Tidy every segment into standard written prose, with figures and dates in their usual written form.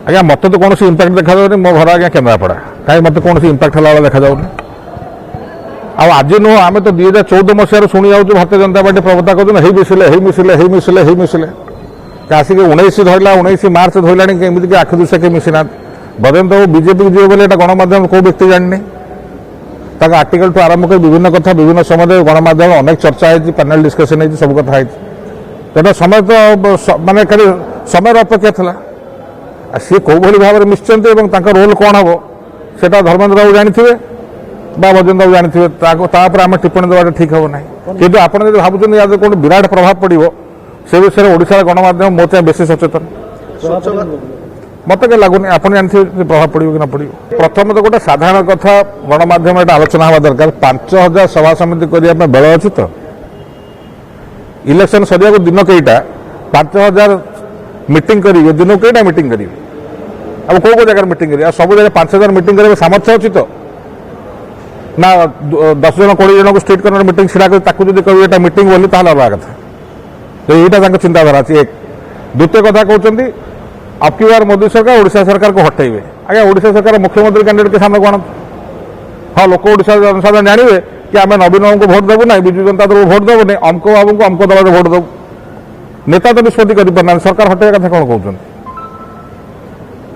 आज्ञा मत तो कौन इंपैक्ट देखा जाऊनी मो घर आज्ञा केन्द्रापड़ा कहीं मत कौन इंपैक्ट है देखा जाऊनी आज नुह आम तो 2014 मसीह शुणी जाऊँ भारतीय जनता पार्टी प्रवक्ता कहते मिसिले आसिक 19 धरला 19 मार्च धरला कमी आखि दुशा के मिसी ना बदन तो बीजेपी जीव बोले गणमाध्यम कौ व्यक्ति जानी आर्टिकल ठू आरंभ कर विभिन्न कथा विभिन्न समय गणमाध्यम अनेक चर्चा है पैनल डिस्कसन है सब कथा तेना समय तो मानने खाली समय अपेक्षा था सी कौ भाव में मिशिंट रोल कौन हम से धर्मेन्द्र बाबू जानी बजेन्द्र बाबू जानी आम टिप्पणी देवा ठीक हम ना कि आप भावुँ या कौन विराट प्रभाव पड़ो से विषय में ओडिशा गणमाध्यम मो चाहे बेसी सचेतन मत क्या लगुनि आप जानते प्रभाव पड़ो कि न पड़ो प्रथम तो गोटे साधारण कथा गणमाध्यम आलोचना हवा दरकार 5000 सभा समिति करने बेल अच्छी तो इलेक्शन सरिया दिन कईटा 5000 मीटिंग करेंगे दिन कईटा मीटिंग करेंगे अब कौ जगह मीटिंग करेंगे सब जगह 5000 मीटिंग करेंगे सामर्थ्य अच्छी तो ना 10 जन 20 जन को स्टेट कर्नर मीटिंग छिड़ा कर कह मीटिंग बोली अलग कथा तो यहाँ चिंताधारा अच्छी एक द्वितीय कथा कहते अब की बार मोदी सरकार ओडिशा सरकार को हटेबे आज्ञा ओडिशा सरकार मुख्यमंत्री कैंडिडेट के सामने गण हाँ लोक ओडिशा जनसाधारण जानवे कि आम नवीन बाबू को भोट देवु ना विजु जनता दल को भोट देवु नहीं अमको बाबू को अमको दल भोट देवु नेता तो निष्पत्ति कर सरकार हटेगा कथा कौन कहते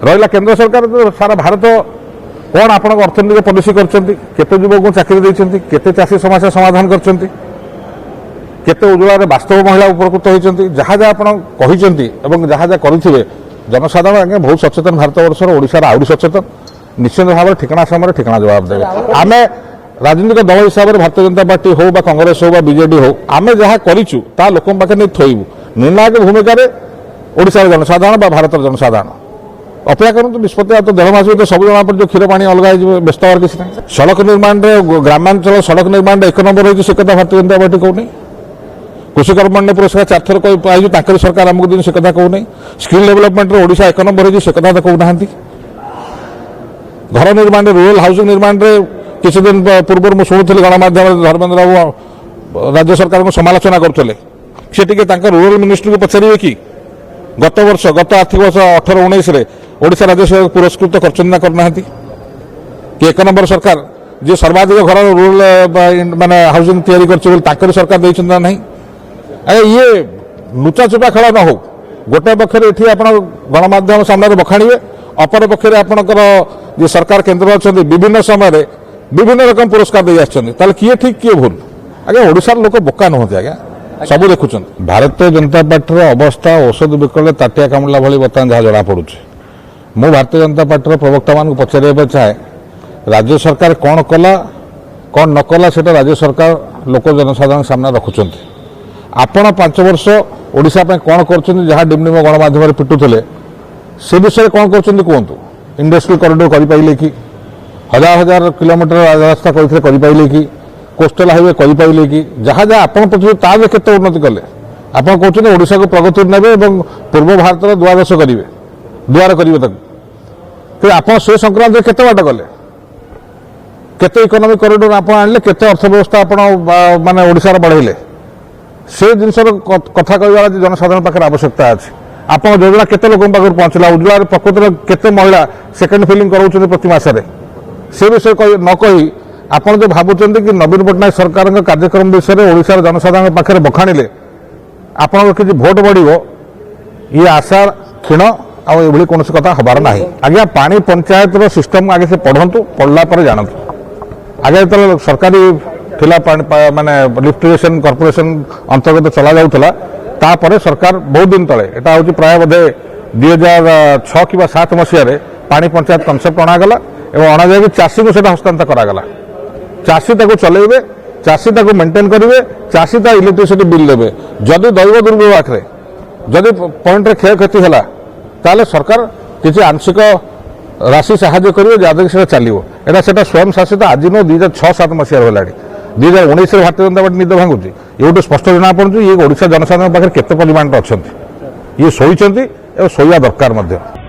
रहा केंद्र सरकार तो सारा भारत कौन आप अर्थनैतिक पॉलिसी करते युवक को चाकरी देते केते चाषी समस्या समाधान करते उज्ज्वल वास्तव महिला उपकृत होती जहाँ जहाँ आप जहाँ जहाँ करुवे जनसाधारण आगे बहुत सचेतन भारत वर्ष ओडिशार आहरी सचेतन निश्चित भाव में ठिकाना समय ठिकाना जवाब देवे आम राजनीतिक दल हिसाब से भारतीय जनता पार्टी हो कांग्रेस हो बीजेडी हो आम जहाँ करूँ ता लोक पाखे नहीं थोबू निर्णायक भूमिका ओडिशार जनसाधारण भारत जनसाधारण अपेक्षा करूँ निष्पत्ति तो 1.5 मास तो सब जना पड़े क्षीर पानी अलग व्यस्त हर किसी ना सड़क निर्माण ग्रामांचल सड़क निर्माण 1 नंबर होती से कथा भारतीय जनता पार्टी कहूनी कृषि कर्मण्य पुरस्कार 4 थर पाई सरकार आमको दिन से कथा कहूना स्किल डेवलपमेंट ओडिशा 1 नंबर होती से कथा तो कहूना घर निर्माण रूरल हाउसिंग निर्माण किसी दिन पूर्व मुझे शुणुली गणमाध्यम धर्मेन्द्र बाबू राज्य सरकार को समालोचना करते रूरल मिनिस्ट्री को पचारे कि गत वर्ष गत आर्थिक वर्ष 18-19 ओडिशा राज्य सरकार पुरस्कृत करना कि 1 नंबर सरकार जी सर्वाधिक घर रूरल माने हाउसिंग तैयारी सरकार देते ना अरे ये लुचा चुपा खेल न हो गोटे पक्षर ये आप गणमाध्यम सामने बखाणवे अपर पक्षर आपंकर सरकार केन्द्र अच्छा विभिन्न समय विभिन्न रकम पुरस्कार दे आते किए ठीक किए भूल आज्ञा ओडिशार लोक बोका नुहति आज्ञा सब देखुं भारतीय जनता पार्टी अवस्था औषध बिकले ताटिया कामुला भाई बर्तमान जहाँ जना पड़ू मु भारतीय जनता पार्टी प्रवक्ता मान पचारे चाहे राज्य सरकार कौन कला कौन न कला से राज्य सरकार लोक जनसाधारण सामने रखुंट आपण 5 वर्ष ओडिशा कौन कर जहाँ डिमडिम गणमाध्यम पिटुले से विषय कौन कर कहतु इंडस्ट्रियल कॉरिडोर कर कि 1000 किलोमीटर रास्ता कर कि कोस्टल हाईवे कर कि जहाँ जहाँ आप ताजे केते उन्नति कले आप कहते ओडिशा को प्रगति ने पूर्व भारत द्वादश करेंगे द्वार करेंगे आप से संक्रांत केते बाट गले केते इकोनॉमिक कॉरिडोर आप आनले केते अर्थव्यवस्था आप माने ओडिशा बढ़ेले से जिनसर कथा कहवा जनसाधारण पाखे आवश्यकता अच्छी आप योजना केते लोक पाखे पहुँचला उज्ज्वल प्रकृत केते महिला सेकेंड फिलिंग कराउछन प्रति मासरे से विषय न कही आप जो भावुं कि नवीन पट्टनायक सरकार कार्यक्रम विषय में ओडिशार जनसाधारण पाखे बखाणिले आप किसी भोट बढ़ो ये आशा क्षीण आउ कौन कथा हबार ना आज्ञा पानी पंचायत सिस्टम आगे से पढ़ु पढ़ला जानतु आगे जो सरकारी थिला माने लिफ्ट इरिगेशन कॉर्पोरेशन अंतर्गत चला जाऊला तापर सरकार बहुत दिन तले एटा हूँ प्राय बोधे 2006 कि 7 मसीह पानी पंचायत कनसेप्ट अणागला और अणाजा चाषी को हस्तांतर करागला चाषी चलेबे चाषी मेंटेन करेंगे चाषी इलेक्ट्रिसिटी बिल देवे जदि दैव दुर्विपाक जदि पॉइंट क्षय क्षति है ताले सरकार किसी आंशिक राशि साहाय्य करेंगे जहाँद्वारा से चलो एटा से स्वयं शासित आज नो 2006-7 मसीह है 2019 भारतीय जनता पार्टी निद भांगुची ये स्पष्ट जना पड़ू ये ओडिशा जनसाधारण पाखे केते परिमाण अच्छा ये शोचती शोया दरकार।